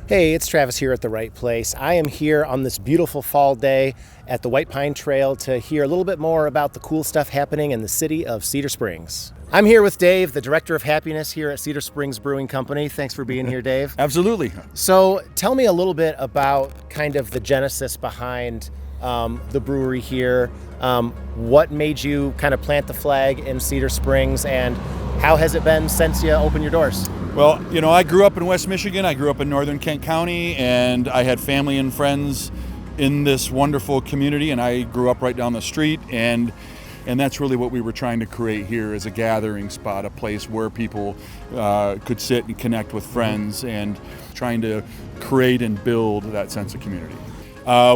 Hey, it's Travis here at the right place. I am here on this beautiful fall day at the White Pine Trail to hear a little bit more about the cool stuff happening in the city of Cedar Springs. I'm here with Dave, the Director of Happiness here at Cedar Springs Brewing Company. Thanks for being here, Dave. Absolutely. So tell me a little bit about kind of the genesis behind the brewery here. What made you kind of plant the flag in Cedar Springs, and how has it been since you opened your doors? Well, I grew up in West Michigan. I grew up in northern Kent County, and I had family and friends in this wonderful community, and I grew up right down the street, and that's really what we were trying to create here, as a gathering spot, a place where people could sit and connect with friends, and trying to create and build that sense of community.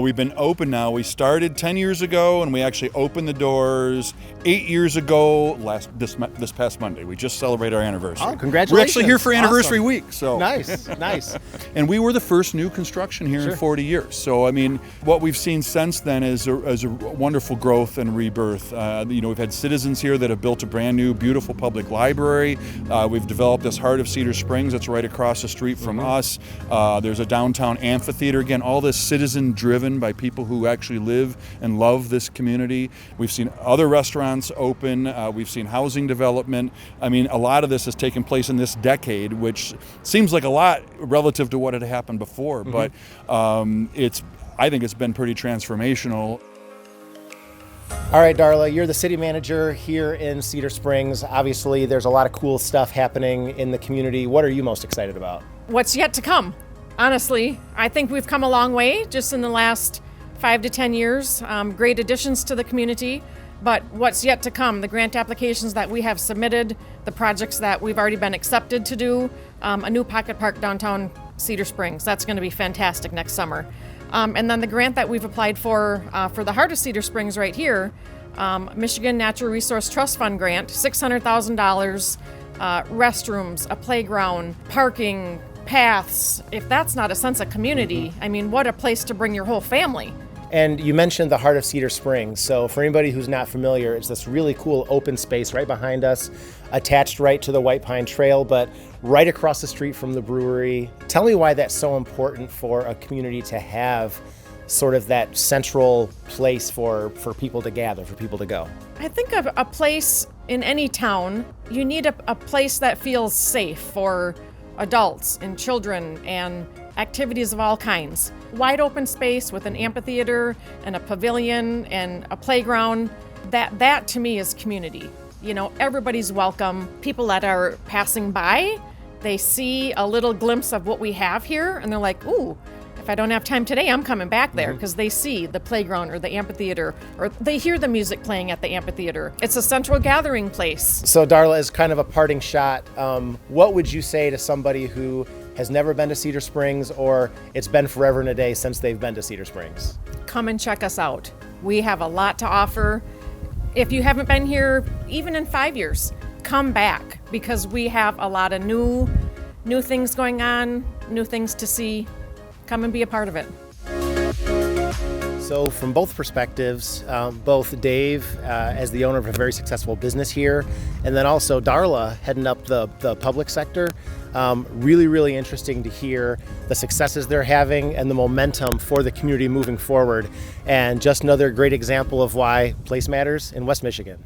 We've been open now. We started 10 years ago, and we actually opened the doors 8 years ago this past Monday. We just celebrated our anniversary. Oh, congratulations. We're actually here for anniversary Awesome. week. So Nice. And we were the first new construction here in 40 years. So, what we've seen since then is a wonderful growth and rebirth. We've had citizens here that have built a brand new, beautiful public library. We've developed this heart of Cedar Springs that's right across the street from us. There's a downtown amphitheater. Again, all this citizen-driven by people who actually live and love this community. We've seen other restaurants open. We've seen housing development. A lot of this has taken place in this decade, which seems like a lot relative to what had happened before, but I think it's been pretty transformational. All right, Darla, you're the city manager here in Cedar Springs. Obviously, there's a lot of cool stuff happening in the community. What are you most excited about? What's yet to come? Honestly, I think we've come a long way just in the last 5 to 10 years. Great additions to the community. But what's yet to come, the grant applications that we have submitted, the projects that we've already been accepted to do, a new pocket park downtown Cedar Springs. That's going to be fantastic next summer. And then the grant that we've applied for the heart of Cedar Springs right here, Michigan Natural Resource Trust Fund grant, $600,000, restrooms, a playground, parking, paths. If that's not a sense of community, what a place to bring your whole family. And you mentioned the heart of Cedar Springs. So for anybody who's not familiar, it's this really cool open space right behind us, attached right to the White Pine Trail, but right across the street from the brewery. Tell me why that's so important for a community to have sort of that central place for people to gather, for people to go. I think of a place in any town, you need a place that feels safe for adults and children and activities of all kinds. Wide open space with an amphitheater and a pavilion and a playground, that to me is community. Everybody's welcome. People that are passing by, they see a little glimpse of what we have here and they're like, ooh, if I don't have time today, I'm coming back there, because they see the playground or the amphitheater, or they hear the music playing at the amphitheater. It's a central gathering place. So Darla, as kind of a parting shot, what would you say to somebody who has never been to Cedar Springs, or it's been forever and a day since they've been to Cedar Springs? Come and check us out. We have a lot to offer. If you haven't been here, even in 5 years, come back, because we have a lot of new things going on, new things to see. Come and be a part of it. So from both perspectives, both Dave as the owner of a very successful business here, and then also Darla heading up the public sector, really interesting to hear the successes they're having and the momentum for the community moving forward, and just another great example of why place matters in West Michigan.